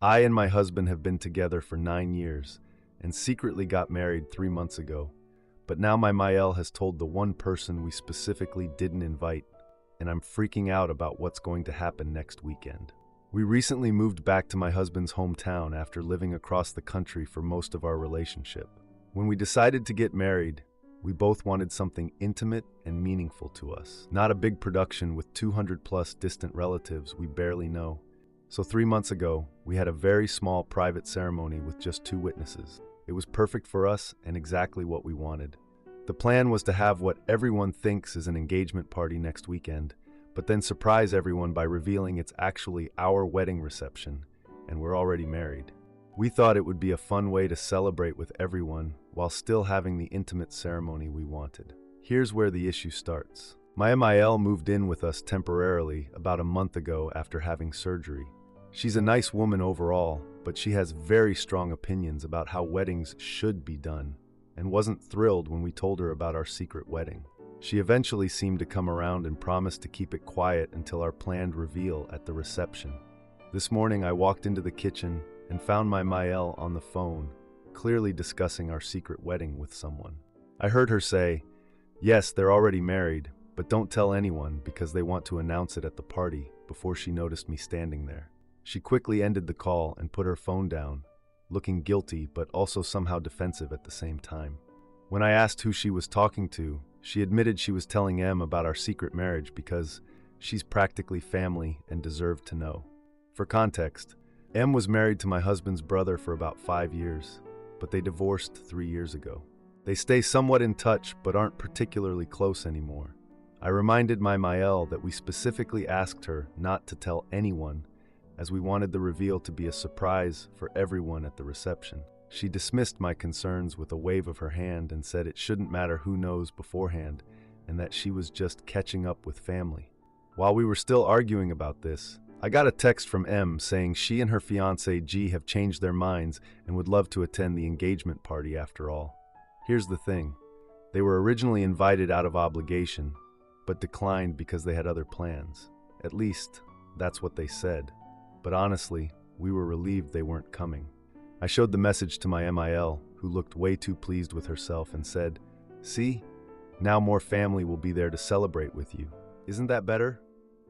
I and my husband have been together for 9 years and secretly got married 3 months ago. But now my Mael has told the one person we specifically didn't invite, and I'm freaking out about what's going to happen next weekend. We recently moved back to my husband's hometown after living across the country for most of our relationship. When we decided to get married, we both wanted something intimate and meaningful to us, not a big production with 200 plus distant relatives we barely know. So 3 months ago, we had a very small private ceremony with just 2 witnesses. It was perfect for us and exactly what we wanted. The plan was to have what everyone thinks is an engagement party next weekend, but then surprise everyone by revealing it's actually our wedding reception, and we're already married. We thought it would be a fun way to celebrate with everyone while still having the intimate ceremony we wanted. Here's where the issue starts. My MIL moved in with us temporarily about a month ago after having surgery. She's a nice woman overall, but she has very strong opinions about how weddings should be done, and wasn't thrilled when we told her about our secret wedding. She eventually seemed to come around and promised to keep it quiet until our planned reveal at the reception. This morning I walked into the kitchen and found my Mael on the phone, clearly discussing our secret wedding with someone. I heard her say, yes, they're already married, but don't tell anyone because they want to announce it at the party, before she noticed me standing there. She quickly ended the call and put her phone down, looking guilty but also somehow defensive at the same time. When I asked who she was talking to, she admitted she was telling Em about our secret marriage because she's practically family and deserved to know. For context, Em was married to my husband's brother for about 5 years, but they divorced 3 years ago. They stay somewhat in touch but aren't particularly close anymore. I reminded my Mael that we specifically asked her not to tell anyone, as we wanted the reveal to be a surprise for everyone at the reception. She dismissed my concerns with a wave of her hand and said it shouldn't matter who knows beforehand, and that she was just catching up with family. While we were still arguing about this, I got a text from M saying she and her fiancé G have changed their minds and would love to attend the engagement party after all. Here's the thing. They were originally invited out of obligation, but declined because they had other plans. At least, that's what they said. But honestly, we were relieved they weren't coming. I showed the message to my MIL, who looked way too pleased with herself and said, "See? Now more family will be there to celebrate with you. Isn't that better?"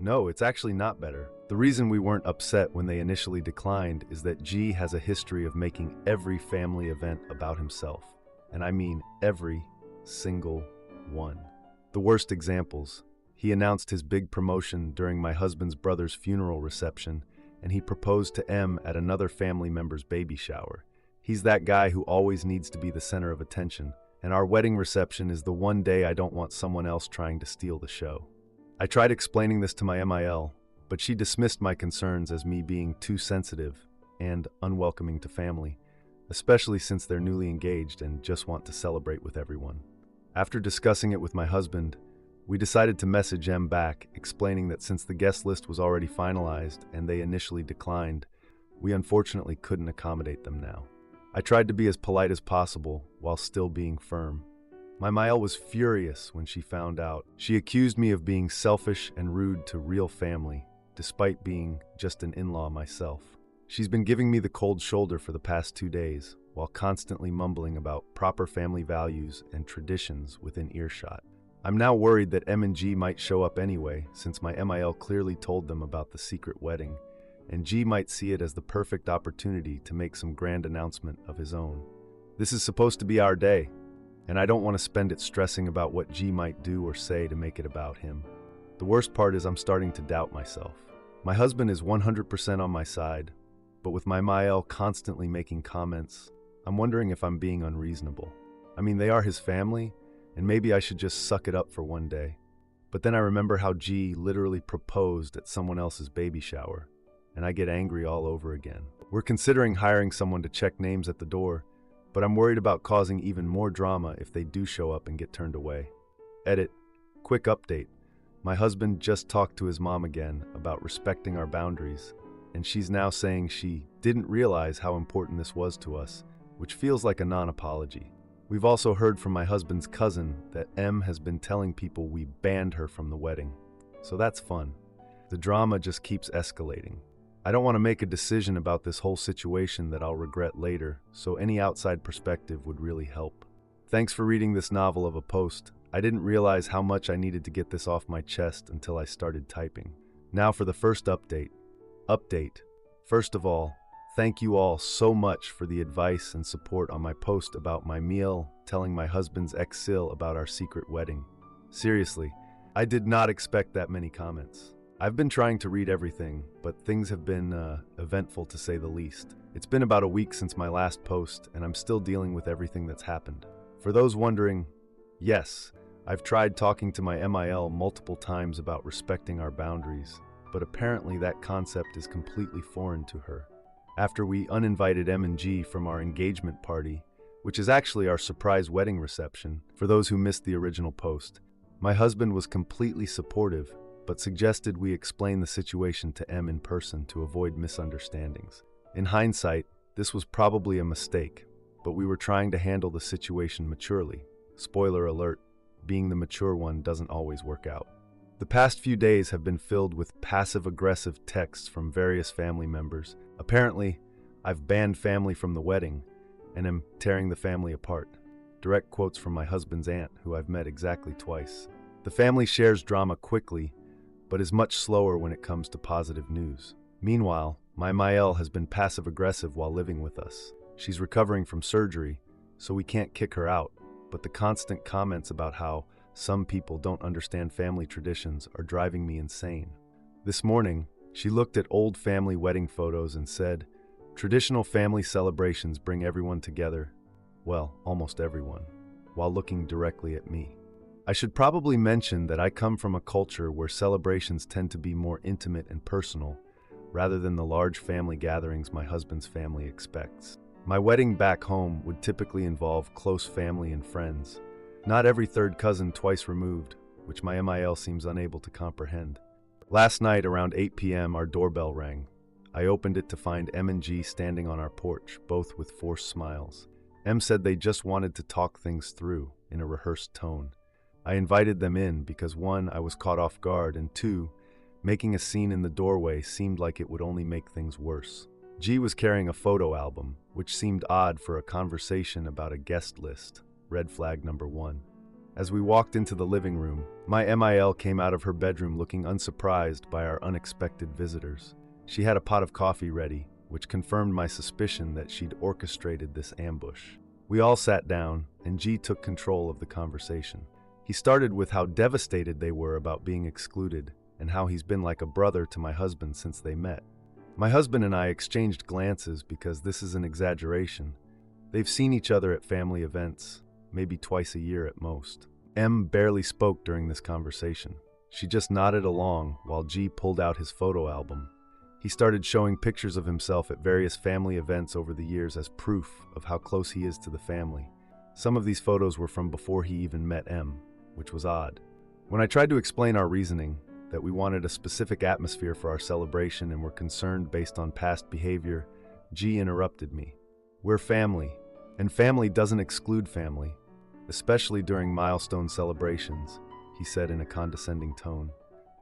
No, it's actually not better. The reason we weren't upset when they initially declined is that G has a history of making every family event about himself. And I mean every single one. The worst examples. He announced his big promotion during my husband's brother's funeral reception, and he proposed to M at another family member's baby shower. He's that guy who always needs to be the center of attention, and our wedding reception is the one day I don't want someone else trying to steal the show. I tried explaining this to my MIL, but she dismissed my concerns as me being too sensitive and unwelcoming to family, especially since they're newly engaged and just want to celebrate with everyone. After discussing it with my husband, we decided to message M back, explaining that since the guest list was already finalized and they initially declined, we unfortunately couldn't accommodate them now. I tried to be as polite as possible while still being firm. My Mael was furious when she found out. She accused me of being selfish and rude to real family, despite being just an in-law myself. She's been giving me the cold shoulder for the past 2 days, while constantly mumbling about proper family values and traditions within earshot. I'm now worried that M and G might show up anyway, since my MIL clearly told them about the secret wedding, and G might see it as the perfect opportunity to make some grand announcement of his own. This is supposed to be our day, and I don't want to spend it stressing about what G might do or say to make it about him. The worst part is I'm starting to doubt myself. My husband is 100% on my side, but with my Mael constantly making comments, I'm wondering if I'm being unreasonable. I mean, they are his family, and maybe I should just suck it up for one day. But then I remember how G literally proposed at someone else's baby shower, and I get angry all over again. We're considering hiring someone to check names at the door, but I'm worried about causing even more drama if they do show up and get turned away. Edit. Quick update. My husband just talked to his mom again about respecting our boundaries, and she's now saying she didn't realize how important this was to us, which feels like a non-apology. We've also heard from my husband's cousin that M has been telling people we banned her from the wedding. So that's fun. The drama just keeps escalating. I don't want to make a decision about this whole situation that I'll regret later, so any outside perspective would really help. Thanks for reading this novel of a post. I didn't realize how much I needed to get this off my chest until I started typing. Now for the first update. First of all, thank you all so much for the advice and support on my post about my meal, telling my husband's ex-Sil about our secret wedding. Seriously, I did not expect that many comments. I've been trying to read everything, but things have been eventful to say the least. It's been about a week since my last post, and I'm still dealing with everything that's happened. For those wondering, yes, I've tried talking to my MIL multiple times about respecting our boundaries, but apparently that concept is completely foreign to her. After we uninvited M and G from our engagement party, which is actually our surprise wedding reception, for those who missed the original post, my husband was completely supportive, but suggested we explain the situation to M in person to avoid misunderstandings. In hindsight, this was probably a mistake, but we were trying to handle the situation maturely. Spoiler alert, being the mature one doesn't always work out. The past few days have been filled with passive-aggressive texts from various family members. Apparently, I've banned family from the wedding and am tearing the family apart. Direct quotes from my husband's aunt, who I've met exactly twice. The family shares drama quickly, but is much slower when it comes to positive news. Meanwhile, my Mael has been passive-aggressive while living with us. She's recovering from surgery, so we can't kick her out, but the constant comments about how some people don't understand family traditions are driving me insane. This morning, she looked at old family wedding photos and said, "Traditional family celebrations bring everyone together," well, almost everyone, while looking directly at me. I should probably mention that I come from a culture where celebrations tend to be more intimate and personal, rather than the large family gatherings my husband's family expects. My wedding back home would typically involve close family and friends, not every third cousin twice removed, which my MIL seems unable to comprehend. Last night around 8 p.m. our doorbell rang. I opened it to find M and G standing on our porch, both with forced smiles. M said they just wanted to talk things through in a rehearsed tone. I invited them in because 1, I was caught off guard, and 2, making a scene in the doorway seemed like it would only make things worse. G was carrying a photo album, which seemed odd for a conversation about a guest list. Red flag number 1. As we walked into the living room, my MIL came out of her bedroom looking unsurprised by our unexpected visitors. She had a pot of coffee ready, which confirmed my suspicion that she'd orchestrated this ambush. We all sat down, and G took control of the conversation. He started with how devastated they were about being excluded, and how he's been like a brother to my husband since they met. My husband and I exchanged glances because this is an exaggeration. They've seen each other at family events, maybe twice a year at most. M barely spoke during this conversation. She just nodded along while G pulled out his photo album. He started showing pictures of himself at various family events over the years as proof of how close he is to the family. Some of these photos were from before he even met M, which was odd. When I tried to explain our reasoning, that we wanted a specific atmosphere for our celebration and were concerned based on past behavior, G interrupted me. "We're family, and family doesn't exclude family, especially during milestone celebrations," he said in a condescending tone.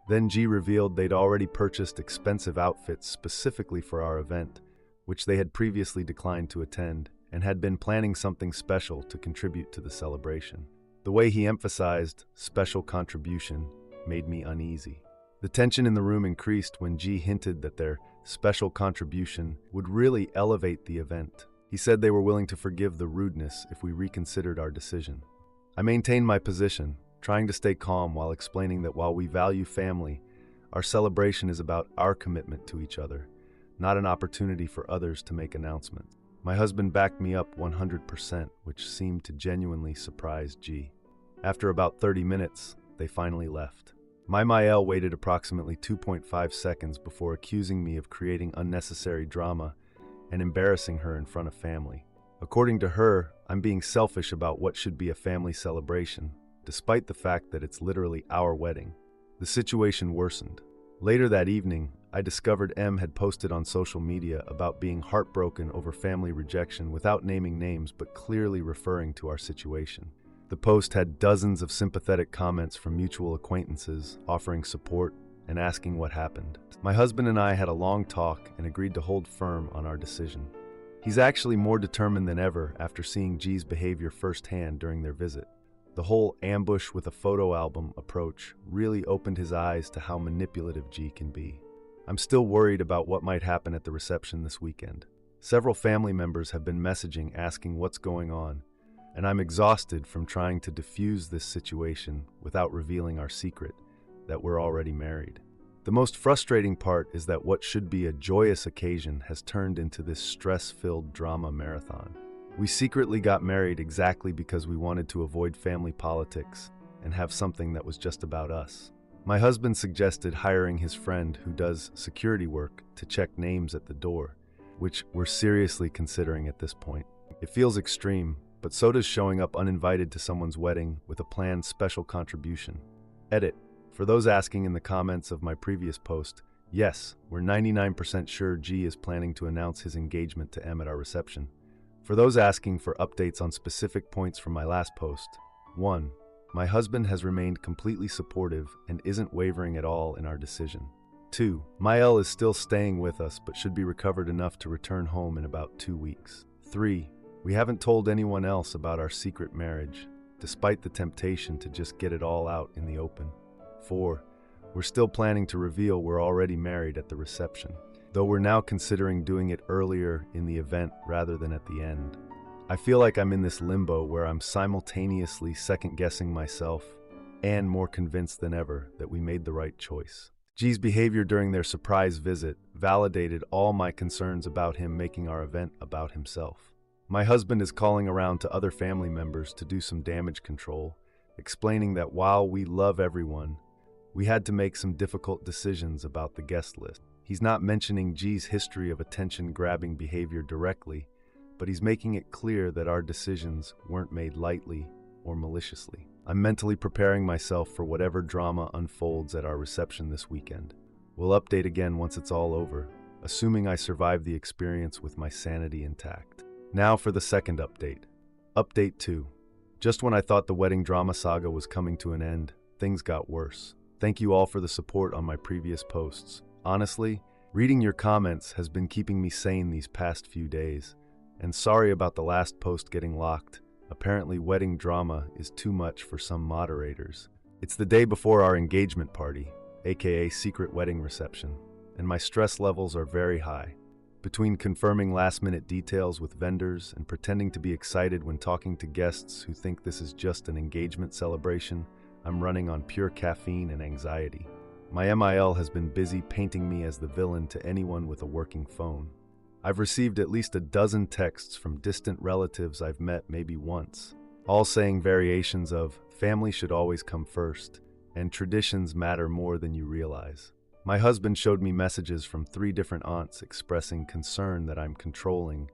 Then G revealed they'd already purchased expensive outfits specifically for our event, which they had previously declined to attend, and had been planning something special to contribute to the celebration. The way he emphasized special contribution made me uneasy. The tension in the room increased when G hinted that their special contribution would really elevate the event. He said they were willing to forgive the rudeness if we reconsidered our decision. I maintained my position, trying to stay calm while explaining that while we value family, our celebration is about our commitment to each other, not an opportunity for others to make announcements. My husband backed me up 100%, which seemed to genuinely surprise G. After about 30 minutes, they finally left. My Mael waited approximately 2.5 seconds before accusing me of creating unnecessary drama and embarrassing her in front of family. According to her, I'm being selfish about what should be a family celebration, despite the fact that it's literally our wedding. The situation worsened. Later that evening, I discovered M had posted on social media about being heartbroken over family rejection without naming names but clearly referring to our situation. The post had dozens of sympathetic comments from mutual acquaintances offering support, and asking what happened. My husband and I had a long talk and agreed to hold firm on our decision. He's actually more determined than ever after seeing G's behavior firsthand during their visit. The whole ambush with a photo album approach really opened his eyes to how manipulative G can be. I'm still worried about what might happen at the reception this weekend. Several family members have been messaging asking what's going on, and I'm exhausted from trying to diffuse this situation without revealing our secret, that we're already married. The most frustrating part is that what should be a joyous occasion has turned into this stress-filled drama marathon. We secretly got married exactly because we wanted to avoid family politics and have something that was just about us. My husband suggested hiring his friend who does security work to check names at the door, which we're seriously considering at this point. It feels extreme, but so does showing up uninvited to someone's wedding with a planned special contribution. Edit. For those asking in the comments of my previous post, yes, we're 99% sure G is planning to announce his engagement to M at our reception. For those asking for updates on specific points from my last post, 1. My husband has remained completely supportive and isn't wavering at all in our decision. 2. Mael is still staying with us but should be recovered enough to return home in about 2 weeks. 3. We haven't told anyone else about our secret marriage, despite the temptation to just get it all out in the open. 4. We're still planning to reveal we're already married at the reception, though we're now considering doing it earlier in the event rather than at the end. I feel like I'm in this limbo where I'm simultaneously second-guessing myself and more convinced than ever that we made the right choice. G's behavior during their surprise visit validated all my concerns about him making our event about himself. My husband is calling around to other family members to do some damage control, explaining that while we love everyone, we had to make some difficult decisions about the guest list. He's not mentioning G's history of attention-grabbing behavior directly, but he's making it clear that our decisions weren't made lightly or maliciously. I'm mentally preparing myself for whatever drama unfolds at our reception this weekend. We'll update again once it's all over, assuming I survive the experience with my sanity intact. Now for the second update. Update 2. Just when I thought the wedding drama saga was coming to an end, things got worse. Thank you all for the support on my previous posts. Honestly, reading your comments has been keeping me sane these past few days. And sorry about the last post getting locked. Apparently wedding drama is too much for some moderators. It's the day before our engagement party, aka secret wedding reception, and my stress levels are very high. Between confirming last-minute details with vendors and pretending to be excited when talking to guests who think this is just an engagement celebration, I'm running on pure caffeine and anxiety. My MIL has been busy painting me as the villain to anyone with a working phone. I've received at least a dozen texts from distant relatives I've met maybe once, all saying variations of family should always come first, and traditions matter more than you realize. My husband showed me messages from 3 different aunts expressing concern that I'm controlling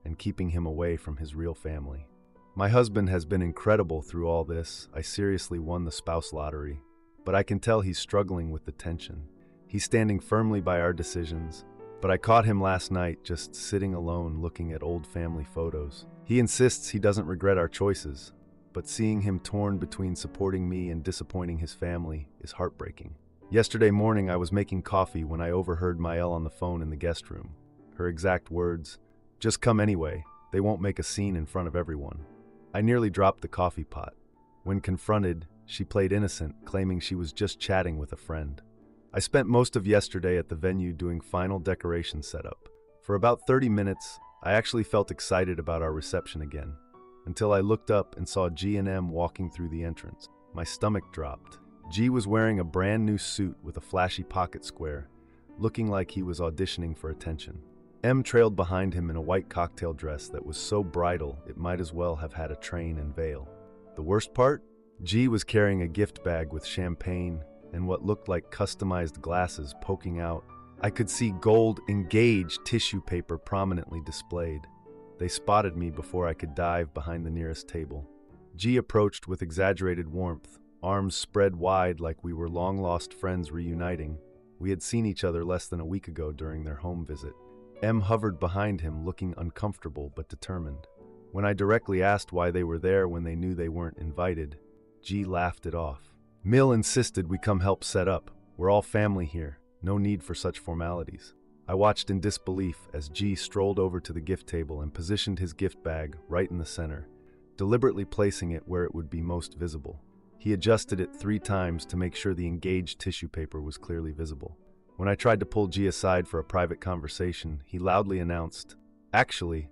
and keeping him away from his real family. My husband has been incredible through all this. I seriously won the spouse lottery, but I can tell he's struggling with the tension. He's standing firmly by our decisions, but I caught him last night just sitting alone looking at old family photos. He insists he doesn't regret our choices, but seeing him torn between supporting me and disappointing his family is heartbreaking. Yesterday morning I was making coffee when I overheard Mael on the phone in the guest room. Her exact words, "Just come anyway, they won't make a scene in front of everyone." I nearly dropped the coffee pot. When confronted, she played innocent, claiming she was just chatting with a friend. I spent most of yesterday at the venue doing final decoration setup. For about 30 minutes, I actually felt excited about our reception again, until I looked up and saw G and M walking through the entrance. My stomach dropped. G was wearing a brand new suit with a flashy pocket square, looking like he was auditioning for attention. M trailed behind him in a white cocktail dress that was so bridal it might as well have had a train and veil. The worst part? G was carrying a gift bag with champagne and what looked like customized glasses poking out. I could see gold engaged tissue paper prominently displayed. They spotted me before I could dive behind the nearest table. G approached with exaggerated warmth, arms spread wide like we were long-lost friends reuniting. We had seen each other less than a week ago during their home visit. M hovered behind him, looking uncomfortable but determined. When I directly asked why they were there when they knew they weren't invited, G laughed it off. Mill insisted we come help set up. We're all family here. No need for such formalities. I watched in disbelief as G strolled over to the gift table and positioned his gift bag right in the center, deliberately placing it where it would be most visible. He adjusted it 3 times to make sure the engaged tissue paper was clearly visible. When I tried to pull G aside for a private conversation, he loudly announced, "Actually,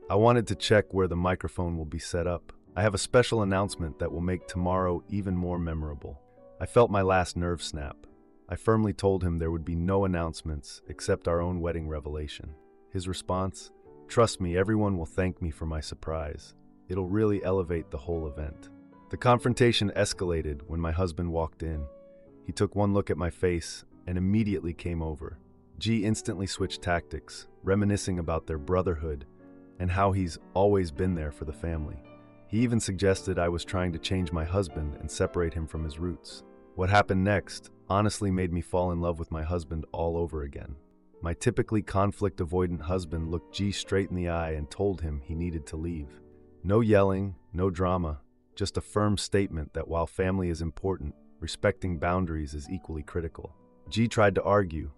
I wanted to check where the microphone will be set up. I have a special announcement that will make tomorrow even more memorable." I felt my last nerve snap. I firmly told him there would be no announcements except our own wedding revelation. His response, "Trust me, everyone will thank me for my surprise. It'll really elevate the whole event." The confrontation escalated when my husband walked in. He took one look at my face and immediately came over. G instantly switched tactics, reminiscing about their brotherhood and how he's always been there for the family. He even suggested I was trying to change my husband and separate him from his roots. What happened next honestly made me fall in love with my husband all over again. My typically conflict-avoidant husband looked G straight in the eye and told him he needed to leave. No yelling, no drama, just a firm statement that while family is important, respecting boundaries is equally critical. G tried to argue,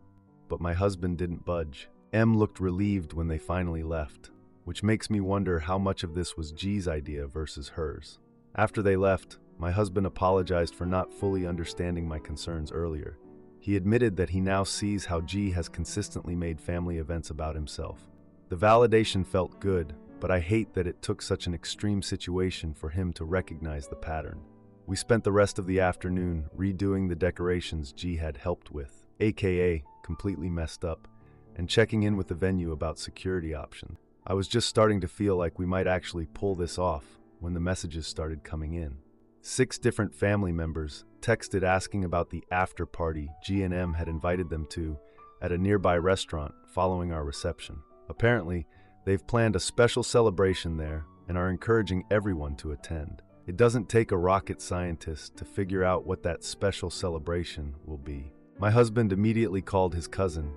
but my husband didn't budge. M looked relieved when they finally left, which makes me wonder how much of this was G's idea versus hers. After they left, my husband apologized for not fully understanding my concerns earlier. He admitted that he now sees how G has consistently made family events about himself. The validation felt good, but I hate that it took such an extreme situation for him to recognize the pattern. We spent the rest of the afternoon redoing the decorations G had helped with, aka completely messed up, and checking in with the venue about security options. I was just starting to feel like we might actually pull this off when the messages started coming in. 6 different family members texted asking about the after party G and M had invited them to at a nearby restaurant following our reception. Apparently, they've planned a special celebration there and are encouraging everyone to attend. It doesn't take a rocket scientist to figure out what that special celebration will be. My husband immediately called his cousin,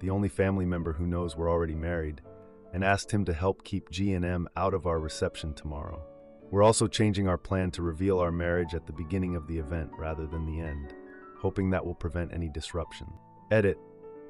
the only family member who knows we're already married, and asked him to help keep G and M out of our reception tomorrow. We're also changing our plan to reveal our marriage at the beginning of the event rather than the end, hoping that will prevent any disruption. Edit.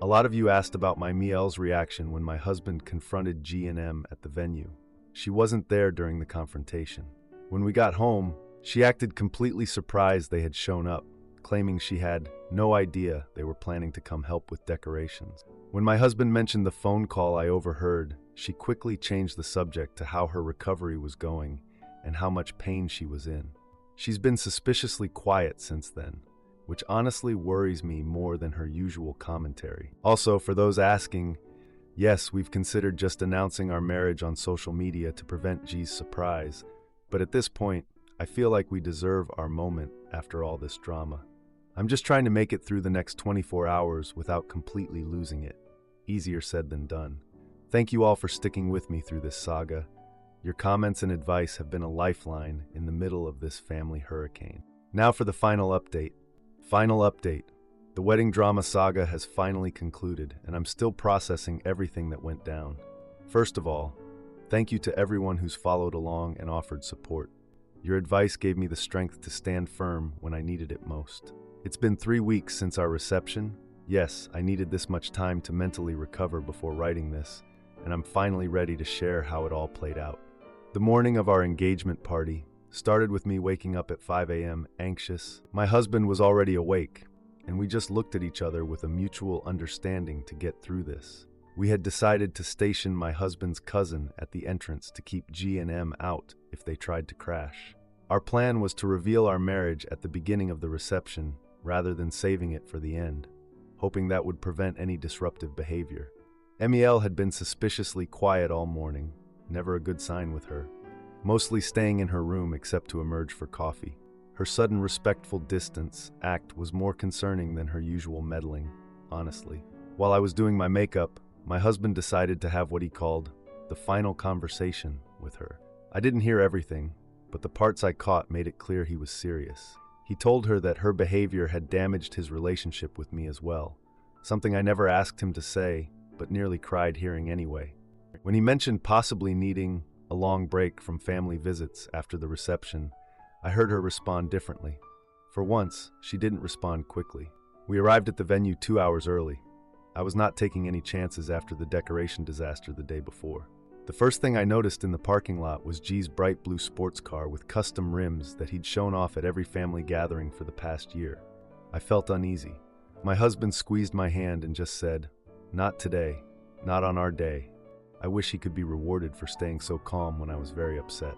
A lot of you asked about my Miel's reaction when my husband confronted G and M at the venue. She wasn't there during the confrontation. When we got home, she acted completely surprised they had shown up, claiming she had no idea they were planning to come help with decorations. When my husband mentioned the phone call I overheard, she quickly changed the subject to how her recovery was going and how much pain she was in. She's been suspiciously quiet since then, which honestly worries me more than her usual commentary. Also, for those asking, yes, we've considered just announcing our marriage on social media to prevent G's surprise, but at this point, I feel like we deserve our moment after all this drama. I'm just trying to make it through the next 24 hours without completely losing it. Easier said than done. Thank you all for sticking with me through this saga. Your comments and advice have been a lifeline in the middle of this family hurricane. Now for the final update. Final update. The wedding drama saga has finally concluded, and I'm still processing everything that went down. First of all, thank you to everyone who's followed along and offered support. Your advice gave me the strength to stand firm when I needed it most. It's been 3 weeks since our reception. Yes, I needed this much time to mentally recover before writing this, and I'm finally ready to share how it all played out. The morning of our engagement party started with me waking up at 5 a.m. anxious. My husband was already awake, and we just looked at each other with a mutual understanding to get through this. We had decided to station my husband's cousin at the entrance to keep G and M out if they tried to crash. Our plan was to reveal our marriage at the beginning of the reception rather than saving it for the end, hoping that would prevent any disruptive behavior. Miel had been suspiciously quiet all morning, never a good sign with her, mostly staying in her room except to emerge for coffee. Her sudden respectful distance act was more concerning than her usual meddling, honestly. While I was doing my makeup, my husband decided to have what he called the final conversation with her. I didn't hear everything, but the parts I caught made it clear he was serious. He told her that her behavior had damaged his relationship with me as well, something I never asked him to say, but nearly cried hearing anyway. When he mentioned possibly needing a long break from family visits after the reception, I heard her respond differently. For once, she didn't respond quickly. We arrived at the venue 2 hours early. I was not taking any chances after the decoration disaster the day before. The first thing I noticed in the parking lot was G's bright blue sports car with custom rims that he'd shown off at every family gathering for the past year. I felt uneasy. My husband squeezed my hand and just said, "Not today, not on our day." I wish he could be rewarded for staying so calm when I was very upset.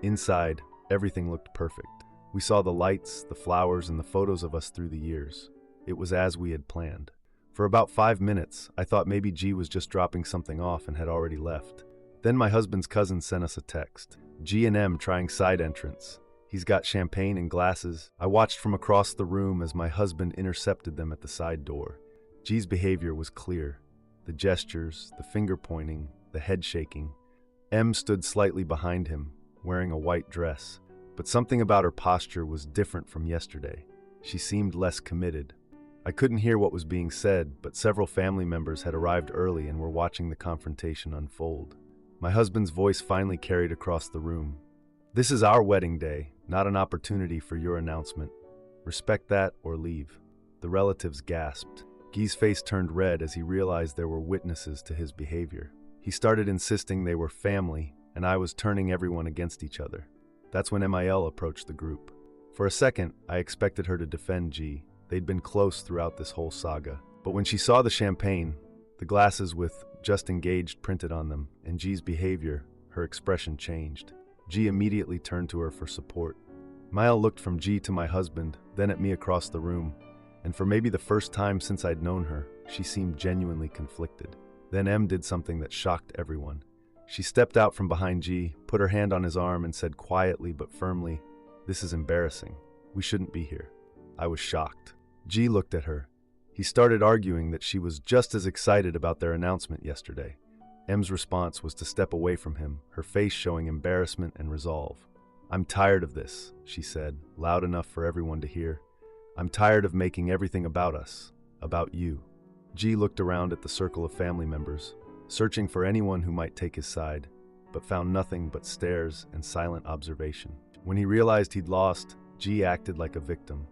Inside, everything looked perfect. We saw the lights, the flowers, and the photos of us through the years. It was as we had planned. For about 5 minutes, I thought maybe G was just dropping something off and had already left. Then my husband's cousin sent us a text. G and M trying side entrance. He's got champagne and glasses. I watched from across the room as my husband intercepted them at the side door. G's behavior was clear. The gestures, the finger pointing, the head shaking. M stood slightly behind him, wearing a white dress. But something about her posture was different from yesterday. She seemed less committed. I couldn't hear what was being said, but several family members had arrived early and were watching the confrontation unfold. My husband's voice finally carried across the room. "This is our wedding day, not an opportunity for your announcement. Respect that or leave." The relatives gasped. Guy's face turned red as he realized there were witnesses to his behavior. He started insisting they were family, and I was turning everyone against each other. That's when MIL approached the group. For a second, I expected her to defend G. They'd been close throughout this whole saga. But when she saw the champagne, the glasses with "just engaged" printed on them, and G's behavior, her expression changed. G immediately turned to her for support. Maya looked from G to my husband, then at me across the room, and for maybe the first time since I'd known her, she seemed genuinely conflicted. Then M did something that shocked everyone. She stepped out from behind G, put her hand on his arm, and said quietly but firmly, "This is embarrassing. We shouldn't be here." I was shocked. G looked at her. He started arguing that she was just as excited about their announcement yesterday. M's response was to step away from him, her face showing embarrassment and resolve. "I'm tired of this," she said, loud enough for everyone to hear. "I'm tired of making everything about us, about you." G looked around at the circle of family members, searching for anyone who might take his side, but found nothing but stares and silent observation. When he realized he'd lost, G acted like a victim.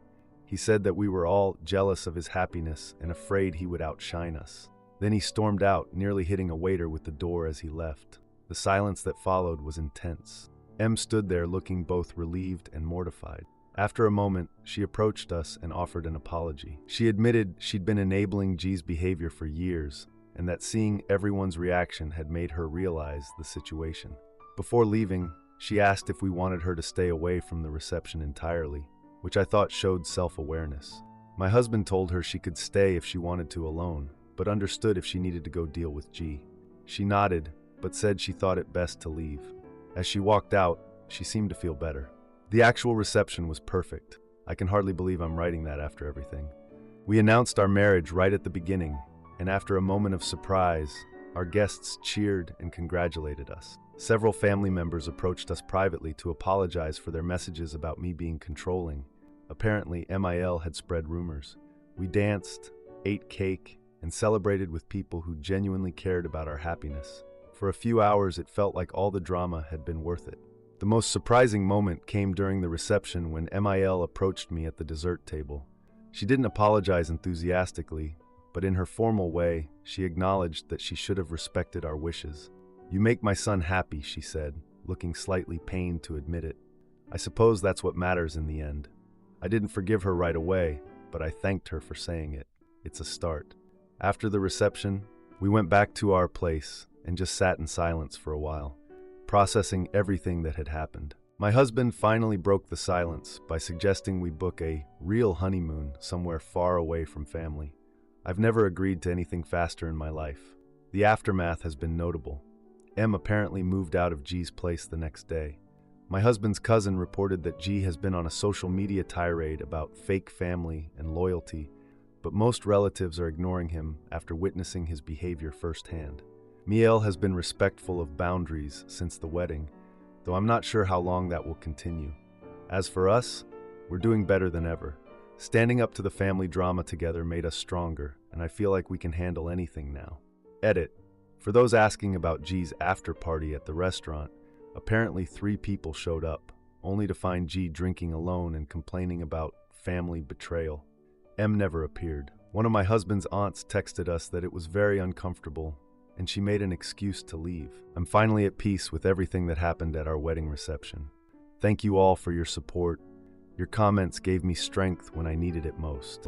He said that we were all jealous of his happiness and afraid he would outshine us. Then he stormed out, nearly hitting a waiter with the door as he left. The silence that followed was intense. M stood there looking both relieved and mortified. After a moment, she approached us and offered an apology. She admitted she'd been enabling G's behavior for years, and that seeing everyone's reaction had made her realize the situation. Before leaving, she asked if we wanted her to stay away from the reception entirely, which I thought showed self-awareness. My husband told her she could stay if she wanted to alone, but understood if she needed to go deal with G. She nodded, but said she thought it best to leave. As she walked out, she seemed to feel better. The actual reception was perfect. I can hardly believe I'm writing that after everything. We announced our marriage right at the beginning, and after a moment of surprise, our guests cheered and congratulated us. Several family members approached us privately to apologize for their messages about me being controlling. Apparently, MIL had spread rumors. We danced, ate cake, and celebrated with people who genuinely cared about our happiness. For a few hours, it felt like all the drama had been worth it. The most surprising moment came during the reception when MIL approached me at the dessert table. She didn't apologize enthusiastically, but in her formal way, she acknowledged that she should have respected our wishes. "You make my son happy," she said, looking slightly pained to admit it. I suppose that's what matters in the end. I didn't forgive her right away, but I thanked her for saying it. It's a start. After the reception, we went back to our place and just sat in silence for a while, processing everything that had happened. My husband finally broke the silence by suggesting we book a real honeymoon somewhere far away from family. I've never agreed to anything faster in my life. The aftermath has been notable. M apparently moved out of G's place the next day. My husband's cousin reported that G has been on a social media tirade about fake family and loyalty, but most relatives are ignoring him after witnessing his behavior firsthand. Miel has been respectful of boundaries since the wedding, though I'm not sure how long that will continue. As for us, we're doing better than ever. Standing up to the family drama together made us stronger, and I feel like we can handle anything now. Edit. For those asking about G's after party at the restaurant, apparently 3 people showed up, only to find G drinking alone and complaining about family betrayal. M never appeared. One of my husband's aunts texted us that it was very uncomfortable, and she made an excuse to leave. I'm finally at peace with everything that happened at our wedding reception. Thank you all for your support. Your comments gave me strength when I needed it most.